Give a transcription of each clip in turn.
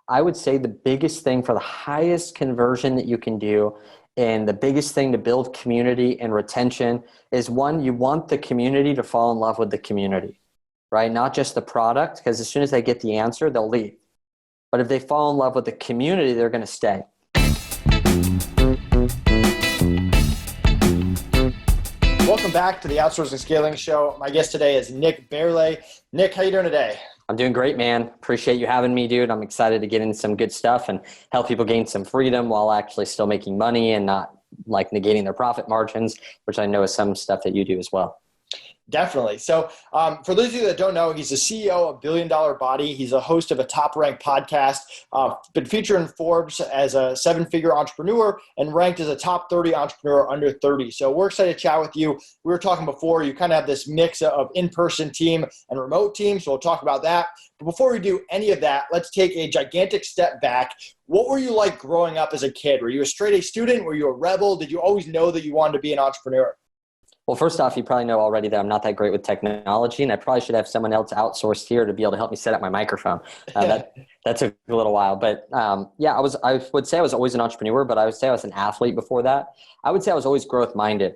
I would say the biggest thing for the highest conversion that you can do and the biggest thing to build community and retention is one, you want the community to fall in love with the community, right? Not just the product, because as soon as they get the answer, they'll leave. But if they fall in love with the community, they're going to stay. Welcome back to the Outsourcing Scaling Show. My guest today is Nick Bayerle. Nick, how you doing today? I'm doing great, man. Appreciate you having me, dude. I'm excited to get into some good stuff and help people gain some freedom while actually still making money and not like negating their profit margins, which I know is some stuff that you do as well. Definitely. So for those of you that don't know, he's the CEO of Billion Dollar Body. He's a host of a top-ranked podcast, been featured in Forbes as a seven-figure entrepreneur and ranked as a top 30 entrepreneur under 30. So we're excited to chat with you. We were talking before, you kind of have this mix of in-person team and remote team, so we'll talk about that. But before we do any of that, let's take a gigantic step back. What were you like growing up as a kid? Were you a straight-A student? Were you a rebel? Did you always know that you wanted to be an entrepreneur? Well, first off, you probably know already that I'm not that great with technology, and I probably should have someone else outsourced here to be able to help me set up my microphone. That took a little while, but yeah, I would say I was always an entrepreneur, but I would say I was an athlete before that. I would say I was always growth minded.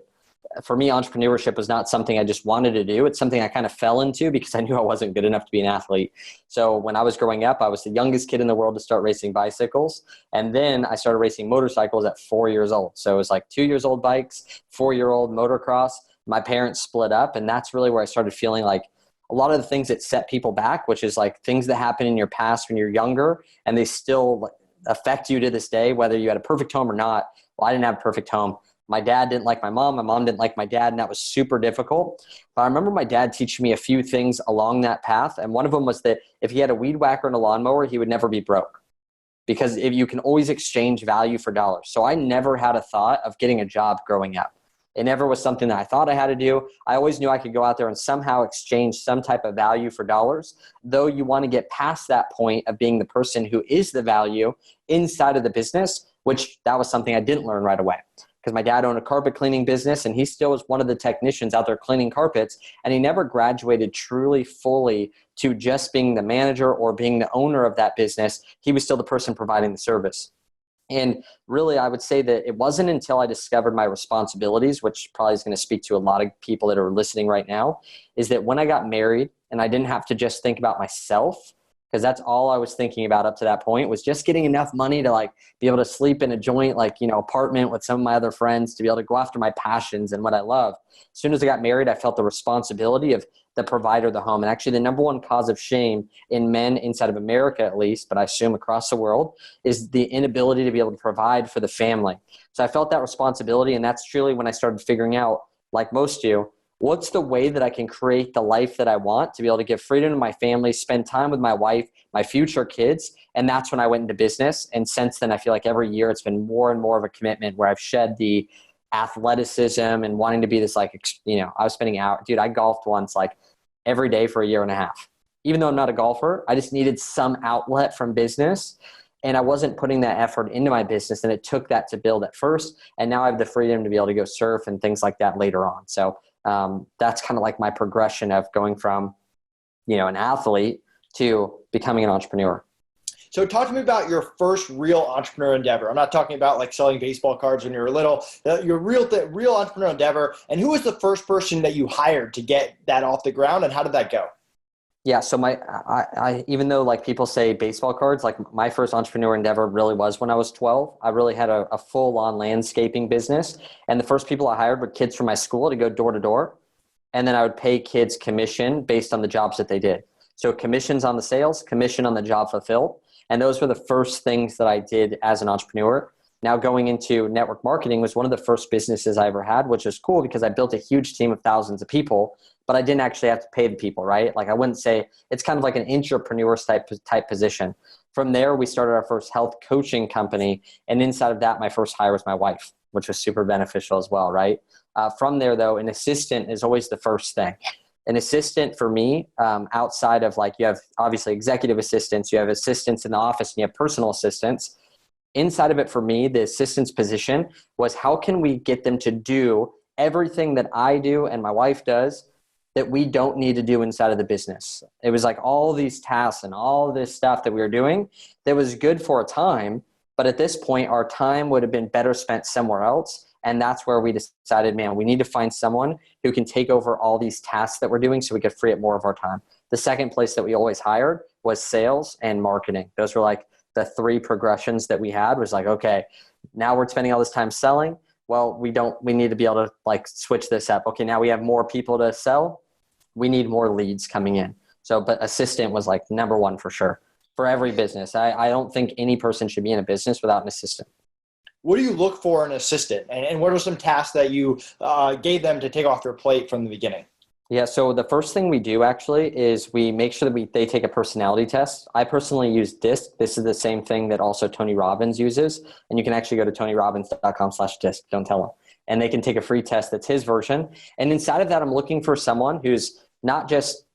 For me, entrepreneurship was not something I just wanted to do. It's something I kind of fell into because I knew I wasn't good enough to be an athlete. So when I was growing up, I was the youngest kid in the world to start racing bicycles. And then I started racing motorcycles at 4 years old. So it was like 2 years old bikes, 4-year-old motocross. My parents split up. And that's really where I started feeling like a lot of the things that set people back, which is like things that happen in your past when you're younger and they still affect you to this day, whether you had a perfect home or not. Well, I didn't have a perfect home. My dad didn't like my mom didn't like my dad, and that was super difficult. But I remember my dad teaching me a few things along that path, and one of them was that if he had a weed whacker and a lawnmower, he would never be broke because if you can always exchange value for dollars. So I never had a thought of getting a job growing up. It never was something that I thought I had to do. I always knew I could go out there and somehow exchange some type of value for dollars, though you want to get past that point of being the person who is the value inside of the business, which that was something I didn't learn right away. Because my dad owned a carpet cleaning business and he still was one of the technicians out there cleaning carpets, and he never graduated truly fully to just being the manager or being the owner of that business. He was still the person providing the service. And really, I would say that it wasn't until I discovered my responsibilities, which probably is going to speak to a lot of people that are listening right now, is that when I got married and I didn't have to just think about myself, because that's all I was thinking about up to that point was just getting enough money to like be able to sleep in a joint, apartment with some of my other friends, to be able to go after my passions and what I love. As soon as I got married, I felt the responsibility of the provider of the home. And actually the number one cause of shame in men inside of America, at least, but I assume across the world, is the inability to be able to provide for the family. So I felt that responsibility. And that's truly when I started figuring out, like most do, what's the way that I can create the life that I want to be able to give freedom to my family, spend time with my wife, my future kids. And that's when I went into business. And since then, I feel like every year it's been more and more of a commitment where I've shed the athleticism and wanting to be this I was spending out, dude, I golfed once like every day for a year and a half. Even though I'm not a golfer, I just needed some outlet from business. And I wasn't putting that effort into my business. And it took that to build at first. And now I have the freedom to be able to go surf and things like that later on. So that's kind of like my progression of going from, an athlete to becoming an entrepreneur. So talk to me about your first real entrepreneur endeavor. I'm not talking about like selling baseball cards when you were little, your real entrepreneur endeavor. And who was the first person that you hired to get that off the ground, and how did that go? Yeah. So I even though like people say baseball cards, like my first entrepreneur endeavor really was when I was 12. I really had a full-on landscaping business. And the first people I hired were kids from my school to go door to door. And then I would pay kids commission based on the jobs that they did. So commissions on the sales, commission on the job fulfilled. And those were the first things that I did as an entrepreneur. Now going into network marketing was one of the first businesses I ever had, which is cool because I built a huge team of thousands of people, but I didn't actually have to pay the people, right? Like I wouldn't say it's kind of like an intrapreneur type position. From there, we started our first health coaching company. And inside of that, my first hire was my wife, which was super beneficial as well, right? From there though, an assistant is always the first thing. An assistant for me, outside of like, you have obviously executive assistants, you have assistants in the office, and you have personal assistants. Inside of it for me, the assistant's position was how can we get them to do everything that I do and my wife does that we don't need to do inside of the business. It was like all these tasks and all this stuff that we were doing that was good for a time, but at this point, our time would have been better spent somewhere else. And that's where we decided, man, we need to find someone who can take over all these tasks that we're doing so we could free up more of our time. The second place that we always hired was sales and marketing. Those were like the three progressions that we had. Was like, okay, now we're spending all this time selling. Well, we need to be able to like switch this up. Okay, now we have more people to sell. We need more leads coming in. So, but assistant was like number one for sure for every business. I don't think any person should be in a business without an assistant. What do you look for in an assistant? And what are some tasks that you gave them to take off their plate from the beginning? Yeah, so the first thing we do actually is we make sure that they take a personality test. I personally use DISC. This is the same thing that also Tony Robbins uses. And you can actually go to tonyrobbins.com/DISC. Don't tell him. And they can take a free test that's his version. And inside of that, I'm looking for someone who's not just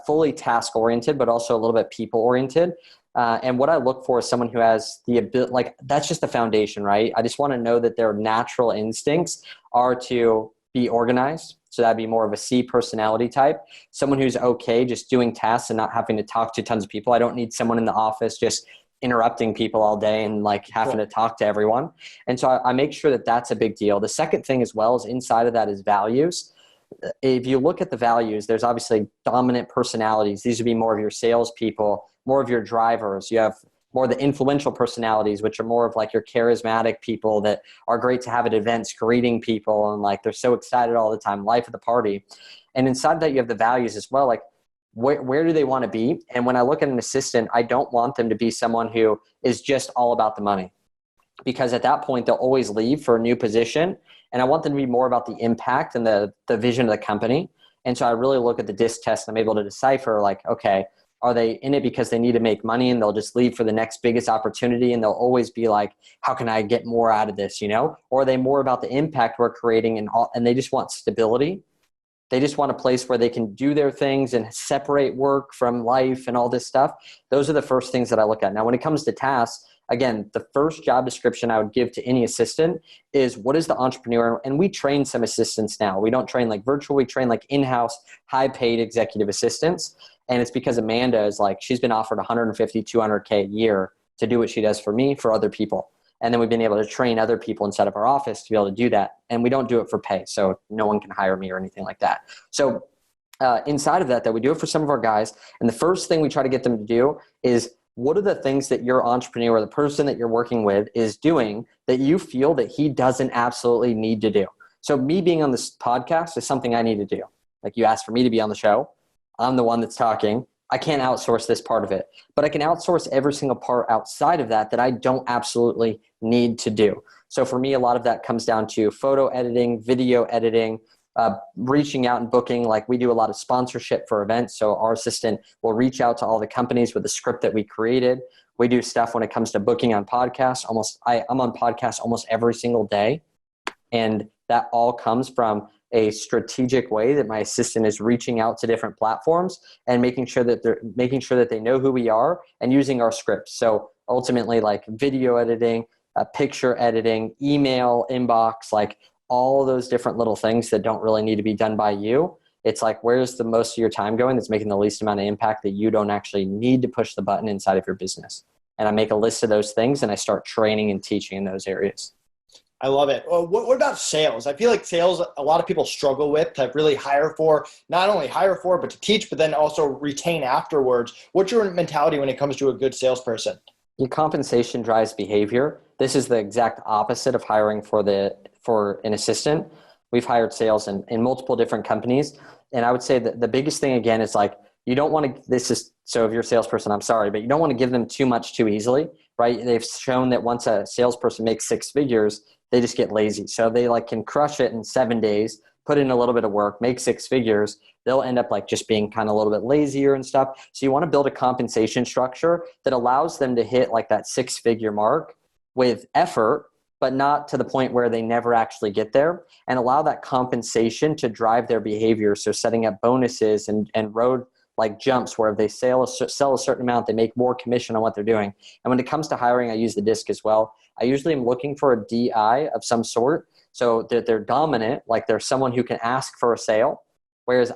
fully task-oriented, but also a little bit people-oriented. And what I look for is someone who has the ability, like that's just the foundation, right? I just want to know that their natural instincts are to be organized. So that'd be more of a C personality type. Someone who's okay just doing tasks and not having to talk to tons of people. I don't need someone in the office just interrupting people all day and like having to talk to everyone. And so I make sure that that's a big deal. The second thing as well is inside of that is values. If you look at the values, there's obviously dominant personalities. These would be more of your salespeople, more of your drivers. You have more of the influential personalities, which are more of like your charismatic people that are great to have at events, greeting people, and like they're so excited all the time, life of the party. And inside that, you have the values as well. Like where do they want to be? And when I look at an assistant, I don't want them to be someone who is just all about the money, because at that point they'll always leave for a new position. And I want them to be more about the impact and the vision of the company. And so I really look at the DISC test and I'm able to decipher like, okay, are they in it because they need to make money and they'll just leave for the next biggest opportunity and they'll always be like, how can I get more out of this, you know? Or are they more about the impact we're creating and they just want stability? They just want a place where they can do their things and separate work from life and all this stuff. Those are the first things that I look at. Now, when it comes to tasks, again, the first job description I would give to any assistant is what is the entrepreneur? And we train some assistants now. We don't train like virtual, we train like in-house, high-paid executive assistants. And it's because Amanda is like, she's been offered 150, 200K a year to do what she does for me, for other people. And then we've been able to train other people inside of our office to be able to do that. And we don't do it for pay. So no one can hire me or anything like that. So inside of that, we do it for some of our guys. And the first thing we try to get them to do is, what are the things that your entrepreneur, the person that you're working with, is doing that you feel that he doesn't absolutely need to do? So me being on this podcast is something I need to do. Like you asked for me to be on the show. I'm the one that's talking. I can't outsource this part of it, but I can outsource every single part outside of that I don't absolutely need to do. So for me, a lot of that comes down to photo editing, video editing, reaching out and booking. Like we do a lot of sponsorship for events. So our assistant will reach out to all the companies with the script that we created. We do stuff when it comes to booking on podcasts. I'm on podcasts almost every single day. And that all comes from a strategic way that my assistant is reaching out to different platforms and making sure that they know who we are and using our scripts. So ultimately like video editing, picture editing, email inbox, like all those different little things that don't really need to be done by you. It's like, where's the most of your time going that's making the least amount of impact that you don't actually need to push the button inside of your business? And I make a list of those things and I start training and teaching in those areas. I love it. Well, what about sales? I feel like sales, a lot of people struggle with to really not only hire for, but to teach, but then also retain afterwards. What's your mentality when it comes to a good salesperson? Your compensation drives behavior. This is the exact opposite of hiring for an assistant. We've hired sales in multiple different companies. And I would say that the biggest thing again is like, you don't want to, so if you're a salesperson, I'm sorry, but you don't want to give them too much too easily, right? They've shown that once a salesperson makes 6 figures, they just get lazy. So they like can crush it in 7 days, put in a little bit of work, make 6 figures. They'll end up like just being kind of a little bit lazier and stuff. So you want to build a compensation structure that allows them to hit like that 6-figure mark with effort, but not to the point where they never actually get there, and allow that compensation to drive their behavior. So setting up bonuses and road like jumps where if they sell a certain amount, they make more commission on what they're doing. And when it comes to hiring, I use the DISC as well. I usually am looking for a DI of some sort so that they're dominant, like they're someone who can ask for a sale. Whereas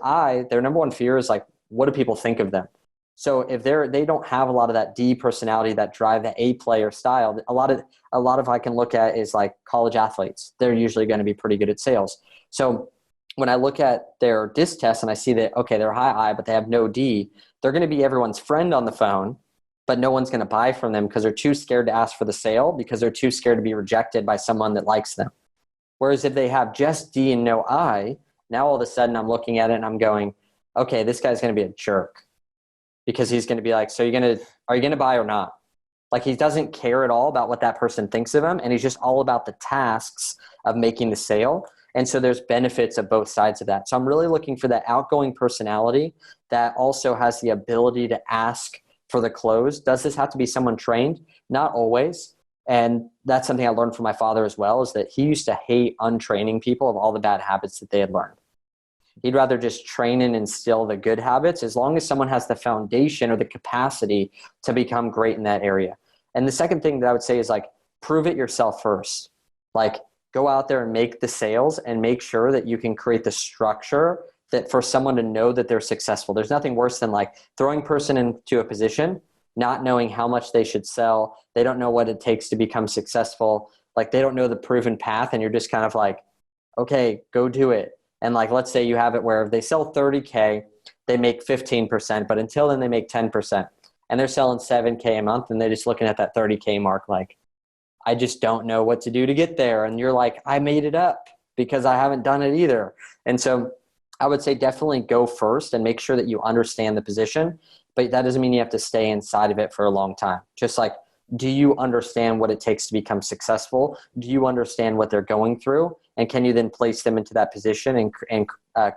their number one fear is like, what do people think of them? So if they don't have a lot of that D personality, that drive, that A player style, a lot of I can look at is like college athletes. They're usually going to be pretty good at sales. So when I look at their DISC test and I see that, okay, they're high I, but they have no D, they're going to be everyone's friend on the phone, but no one's going to buy from them because they're too scared to ask for the sale because they're too scared to be rejected by someone that likes them. Whereas if they have just D and no I, now all of a sudden I'm looking at it and I'm going, okay, this guy's going to be a jerk. Because he's going to be like, so are you going to buy or not? Like he doesn't care at all about what that person thinks of him. And he's just all about the tasks of making the sale. And so there's benefits of both sides of that. So I'm really looking for that outgoing personality that also has the ability to ask for the close. Does this have to be someone trained? Not always. And that's something I learned from my father as well, is that he used to hate untraining people of all the bad habits that they had learned. He'd rather just train and instill the good habits as long as someone has the foundation or the capacity to become great in that area. And the second thing that I would say is like, prove it yourself first. Like go out there and make the sales and make sure that you can create the structure that for someone to know that they're successful. There's nothing worse than like throwing person into a position, not knowing how much they should sell. They don't know what it takes to become successful. Like they don't know the proven path and you're just kind of like, okay, go do it. And like, let's say you have it where if they sell 30K, they make 15%, but until then they make 10%. And they're selling 7K a month and they're just looking at that 30K mark like, I just don't know what to do to get there. And you're like, I made it up because I haven't done it either. And so I would say definitely go first and make sure that you understand the position, but that doesn't mean you have to stay inside of it for a long time. Just like, do you understand what it takes to become successful? Do you understand what they're going through? And can you then place them into that position and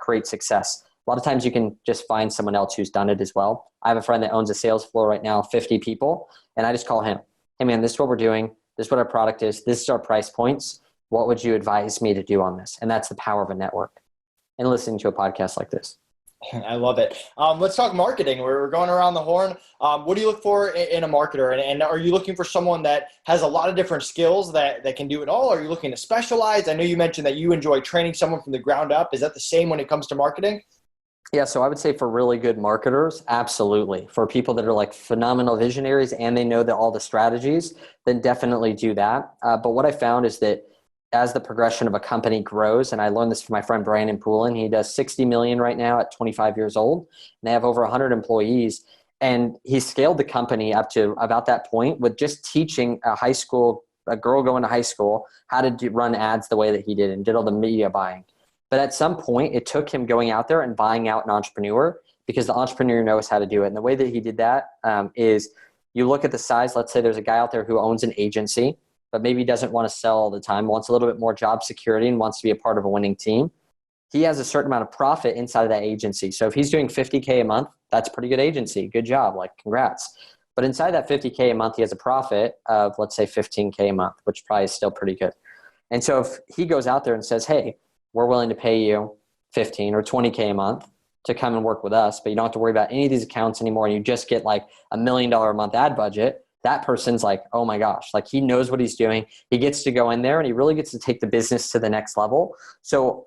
create success? A lot of times you can just find someone else who's done it as well. I have a friend that owns a sales floor right now, 50 people, and I just call him. Hey man, this is what we're doing. This is what our product is. This is our price points. What would you advise me to do on this? And that's the power of a network and listening to a podcast like this. I love it. Let's talk marketing. We're going around the horn. What do you look for in a marketer? And are you looking for someone that has a lot of different skills that can do it all? Are you looking to specialize? I know you mentioned that you enjoy training someone from the ground up. Is that the same when it comes to marketing? Yeah, so I would say for really good marketers, absolutely. For people that are like phenomenal visionaries and they know that all the strategies, then definitely do that. But what I found is that as the progression of a company grows, and I learned this from my friend Brandon Poulin, he does 60 million right now at 25 years old, and they have over 100 employees. And he scaled the company up to about that point with just teaching a girl going to high school, how to run ads the way that he did and did all the media buying. But at some point, it took him going out there and buying out an entrepreneur because the entrepreneur knows how to do it. And the way that he did that is you look at the size. Let's say there's a guy out there who owns an agency, but maybe doesn't want to sell all the time, wants a little bit more job security and wants to be a part of a winning team. He has a certain amount of profit inside of that agency. So if he's doing 50K a month, that's a pretty good agency. Good job. Like, congrats. But inside that 50K a month, he has a profit of, let's say, 15K a month, which probably is still pretty good. And so if he goes out there and says, hey, we're willing to pay you 15 or 20K a month to come and work with us, but you don't have to worry about any of these accounts anymore, and you just get like $1 million a month ad budget, that person's like, oh my gosh, like he knows what he's doing. He gets to go in there and he really gets to take the business to the next level. So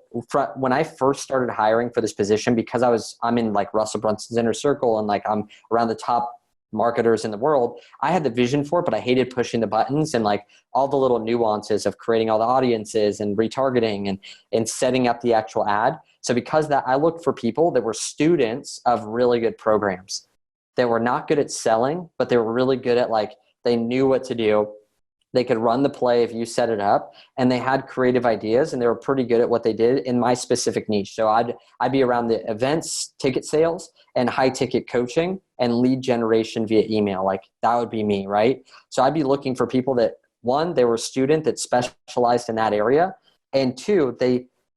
when I first started hiring for this position, because I'm in like Russell Brunson's inner circle and like I'm around the top marketers in the world, I had the vision for it, but I hated pushing the buttons and like all the little nuances of creating all the audiences and retargeting and setting up the actual ad. So because that, I looked for people that were students of really good programs. They were not good at selling, but they were really good at like, they knew what to do. They could run the play if you set it up, and they had creative ideas and they were pretty good at what they did in my specific niche. So I'd be around the events, ticket sales, and high ticket coaching and lead generation via email. Like that would be me, right? So I'd be looking for people that, one, they were a student that specialized in that area, and two,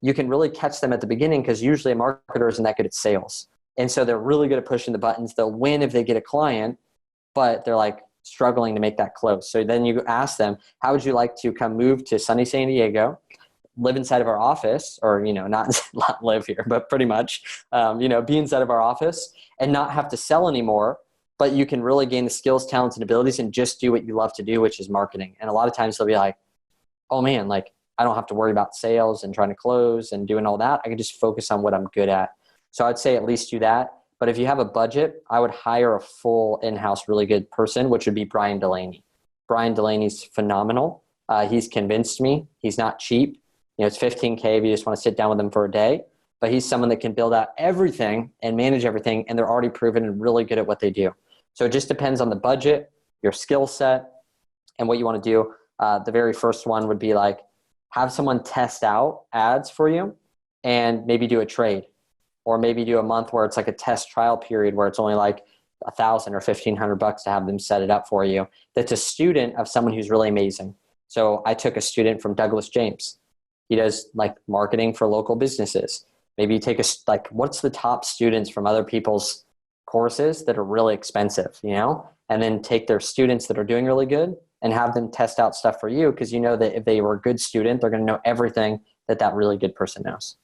you can really catch them at the beginning because usually a marketer isn't that good at sales. And so they're really good at pushing the buttons. They'll win if they get a client, but they're like struggling to make that close. So then you ask them, how would you like to come move to sunny San Diego, live inside of our office, or, not live here, but pretty much, be inside of our office and not have to sell anymore, but you can really gain the skills, talents, and abilities and just do what you love to do, which is marketing. And a lot of times they'll be like, oh man, like I don't have to worry about sales and trying to close and doing all that. I can just focus on what I'm good at. So I'd say at least do that. But if you have a budget, I would hire a full in-house really good person, which would be Brian Delaney. Brian Delaney's phenomenal. He's convinced me. He's not cheap. It's $15K if you just want to sit down with him for a day. But he's someone that can build out everything and manage everything, and they're already proven and really good at what they do. So it just depends on the budget, your skill set, and what you want to do. The very first one would be like, have someone test out ads for you and maybe do a trade, or maybe do a month where it's like a test trial period where it's only like $1,000 or $1,500 to have them set it up for you. That's a student of someone who's really amazing. So I took a student from Douglas James. He does like marketing for local businesses. Maybe you take what's the top students from other people's courses that are really expensive, and then take their students that are doing really good and have them test out stuff for you, because you know that if they were a good student, they're going to know everything that really good person knows.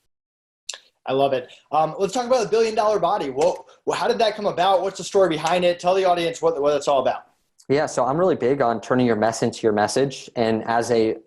I love it. Let's talk about the $1 billion body. Well, how did that come about? What's the story behind it? Tell the audience what it's all about. Yeah, so I'm really big on turning your mess into your message. And as a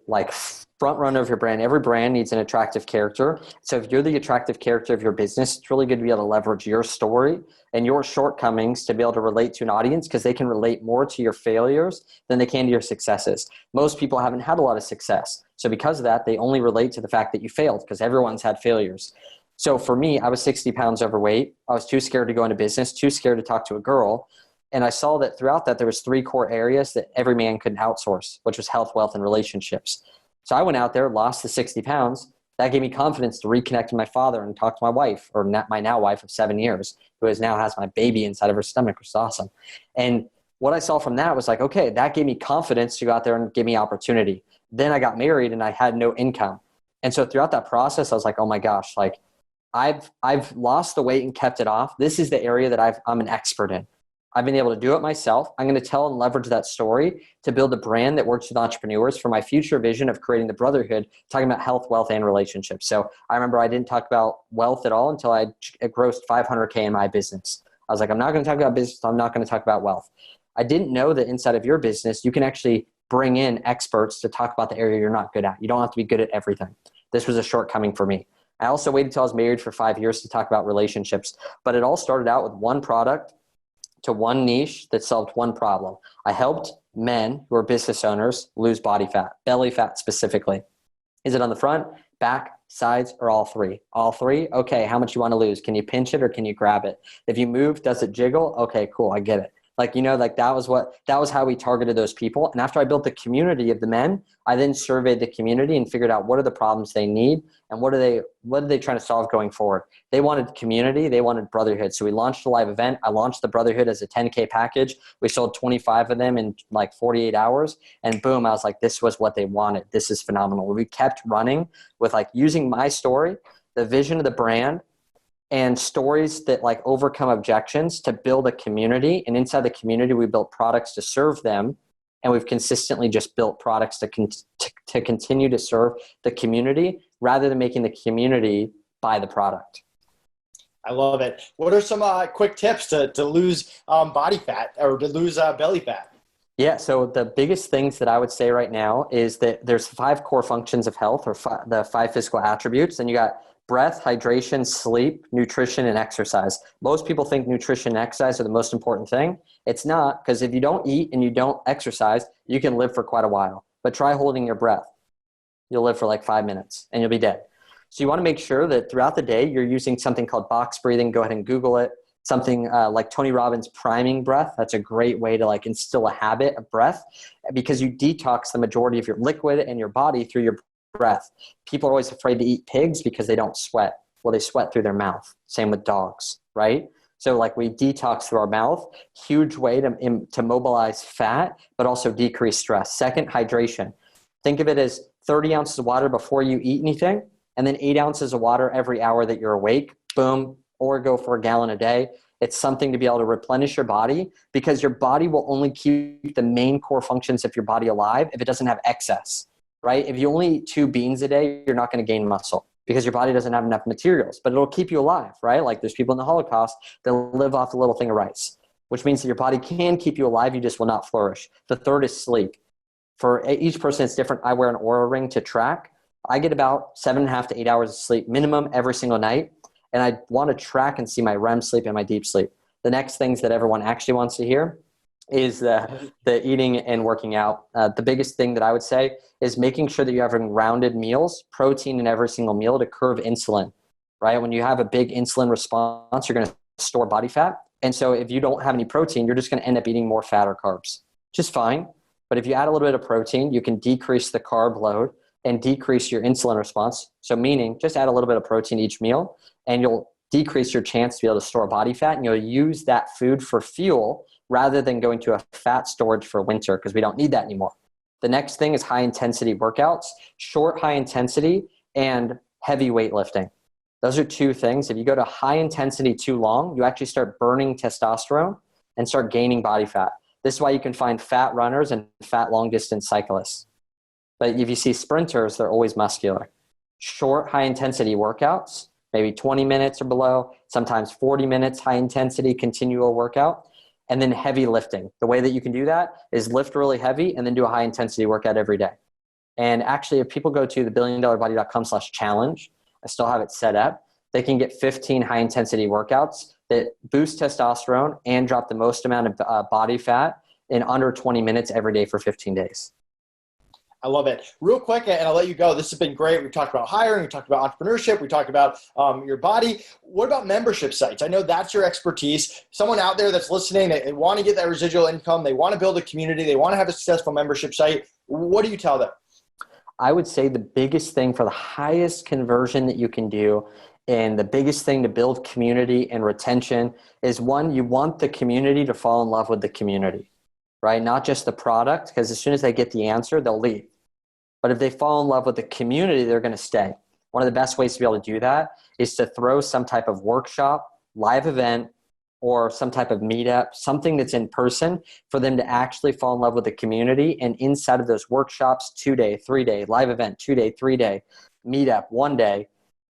front runner of your brand, every brand needs an attractive character. So if you're the attractive character of your business, it's really good to be able to leverage your story and your shortcomings to be able to relate to an audience, because they can relate more to your failures than they can to your successes. Most people haven't had a lot of success. So because of that, they only relate to the fact that you failed, because everyone's had failures. So for me, I was 60 pounds overweight. I was too scared to go into business, too scared to talk to a girl. And I saw that throughout that, there was 3 core areas that every man couldn't outsource, which was health, wealth, and relationships. So I went out there, lost the 60 pounds. That gave me confidence to reconnect with my father and talk to my wife, or my now wife of 7 years, who now has my baby inside of her stomach, which is awesome. And what I saw from that was like, okay, that gave me confidence to go out there and give me opportunity. Then I got married and I had no income. And so throughout that process, I was like, oh my gosh, I've lost the weight and kept it off. This is the area that I'm an expert in. I've been able to do it myself. I'm going to tell and leverage that story to build a brand that works with entrepreneurs for my future vision of creating the brotherhood, talking about health, wealth, and relationships. So I remember I didn't talk about wealth at all until I grossed $500K in my business. I was like, I'm not going to talk about business. I'm not going to talk about wealth. I didn't know that inside of your business, you can actually bring in experts to talk about the area you're not good at. You don't have to be good at everything. This was a shortcoming for me. I also waited until I was married for 5 years to talk about relationships, but it all started out with one product to one niche that solved one problem. I helped men who are business owners lose body fat, belly fat specifically. Is it on the front, back, sides, or all 3? All 3? Okay, how much you want to lose? Can you pinch it or can you grab it? If you move, does it jiggle? Okay, cool, I get it. That was how we targeted those people. And after I built the community of the men, I then surveyed the community and figured out what are the problems they need and what are they trying to solve going forward. They wanted community, they wanted brotherhood. So we launched a live event. I launched the brotherhood as a 10K package. We sold 25 of them in 48 hours. And boom, I was like, this was what they wanted. This is phenomenal. We kept running with using my story, the vision of the brand, and stories that overcome objections to build a community. And inside the community, we built products to serve them. And we've consistently just built products to continue to serve the community rather than making the community buy the product. I love it. What are some quick tips to lose body fat or to lose belly fat? Yeah, so the biggest things that I would say right now is that there's 5 core functions of health, or the 5 physical attributes. And you got breath, hydration, sleep, nutrition, and exercise. Most people think nutrition and exercise are the most important thing. It's not, because if you don't eat and you don't exercise, you can live for quite a while. But try holding your breath. You'll live for 5 minutes and you'll be dead. So you want to make sure that throughout the day, you're using something called box breathing. Go ahead and Google it. Something like Tony Robbins' priming breath. That's a great way to instill a habit of breath, because you detox the majority of your liquid and your body through your breath. People are always afraid to eat pigs because they don't sweat. Well, they sweat through their mouth. Same with dogs, right? So we detox through our mouth. Huge way to mobilize fat, but also decrease stress. Second, hydration. Think of it as 30 ounces of water before you eat anything, and then 8 ounces of water every hour that you're awake. Boom. Or go for a gallon a day. It's something to be able to replenish your body, because your body will only keep the main core functions of your body alive if it doesn't have excess, right? If you only eat 2 beans a day, you're not going to gain muscle because your body doesn't have enough materials, but it'll keep you alive, right? There's people in the Holocaust that live off a little thing of rice, which means that your body can keep you alive. You just will not flourish. The third is sleep. For each person, it's different. I wear an Oura ring to track. I get about 7.5 to 8 hours of sleep minimum every single night. And I want to track and see my REM sleep and my deep sleep. The next things that everyone actually wants to hear is the eating and working out. The biggest thing that I would say is making sure that you're having rounded meals, protein in every single meal to curb insulin, right? When you have a big insulin response, you're going to store body fat. And so if you don't have any protein, you're just going to end up eating more fat or carbs, which is fine. But if you add a little bit of protein, you can decrease the carb load and decrease your insulin response. So meaning just add a little bit of protein each meal and you'll decrease your chance to be able to store body fat, and you'll use that food for fuel rather than going to a fat storage for winter, because we don't need that anymore. The next thing is high intensity workouts, short high intensity and heavy weightlifting. Those are two things. If you go to high intensity too long, you actually start burning testosterone and start gaining body fat. This is why you can find fat runners and fat long distance cyclists. But if you see sprinters, they're always muscular. Short high intensity workouts, maybe 20 minutes or below, sometimes 40 minutes high intensity continual workout, and then heavy lifting. The way that you can do that is lift really heavy and then do a high intensity workout every day. And actually, if people go to thebilliondollarbody.com/challenge, I still have it set up, they can get 15 high intensity workouts that boost testosterone and drop the most amount of body fat in under 20 minutes every day for 15 days. I love it. Real quick, and I'll let you go. This has been great. We talked about hiring. We talked about entrepreneurship. We talked about your body. What about membership sites? I know that's your expertise. Someone out there that's listening, they want to get that residual income. They want to build a community. They want to have a successful membership site. What do you tell them? I would say the biggest thing for the highest conversion that you can do and the biggest thing to build community and retention is, one, you want the community to fall in love with the community, right? Not just the product, because as soon as they get the answer, they'll leave. But if they fall in love with the community, they're going to stay. One of the best ways to be able to do that is to throw some type of workshop, live event, or some type of meetup, something that's in person for them to actually fall in love with the community. And inside of those workshops, 2-day, 3-day, live event, 2-day, 3-day, meetup, 1 day.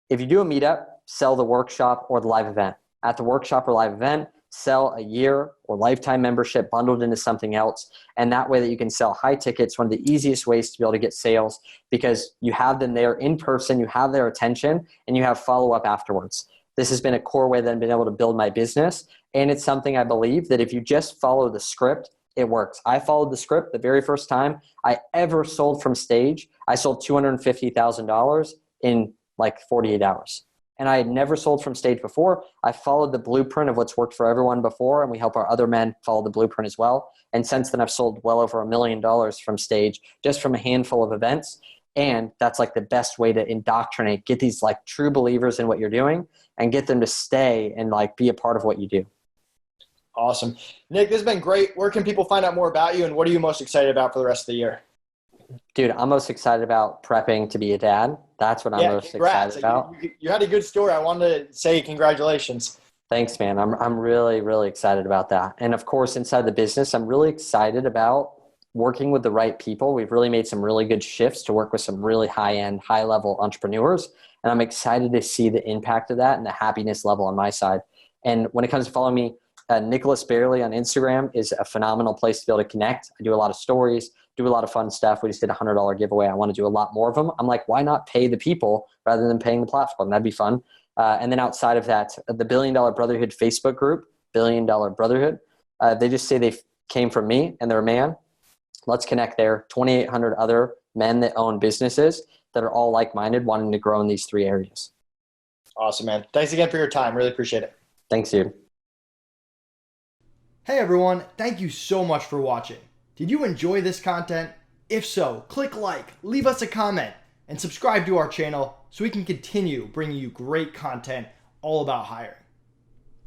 If you do a meetup, sell the workshop or the live event. At the workshop or live event, sell a year or lifetime membership bundled into something else. And that way that you can sell high tickets, one of the easiest ways to be able to get sales, because you have them there in person, you have their attention, and you have follow-up afterwards. This has been a core way that I've been able to build my business. And it's something I believe that if you just follow the script, it works. I followed the script the very first time I ever sold from stage. I sold $250,000 in like 48 hours. And I had never sold from stage before. I followed the blueprint of what's worked for everyone before, and we help our other men follow the blueprint as well. And since then, I've sold well over $1 million from stage, just from a handful of events. And that's like the best way to indoctrinate, get these like true believers in what you're doing and get them to stay and like be a part of what you do. Awesome. Nick, this has been great. Where can people find out more about you, and what are you most excited about for the rest of the year? Dude, I'm most excited about prepping to be a dad. That's what I'm most excited about. You had a good story. I wanted to say congratulations. Thanks, man. I'm really, really excited about that. And of course, inside the business, I'm really excited about working with the right people. We've really made some really good shifts to work with some really high-end, high-level entrepreneurs. And I'm excited to see the impact of that and the happiness level on my side. And when it comes to following me, Nicholas Bayerle on Instagram is a phenomenal place to be able to connect. I do a lot of stories, do a lot of fun stuff. We just did a $100 giveaway. I want to do a lot more of them. I'm like, why not pay the people rather than paying the platform? That'd be fun. And then outside of that, the $1 Billion Brotherhood Facebook group, $1 Billion Brotherhood, they just say they came from me and they're a man. Let's connect there. 2,800 other men that own businesses that are all like-minded, wanting to grow in these 3 areas. Awesome, man. Thanks again for your time. Really appreciate it. Thanks, dude. Hey everyone, thank you so much for watching. Did you enjoy this content? If so, click like, leave us a comment, and subscribe to our channel so we can continue bringing you great content all about hiring.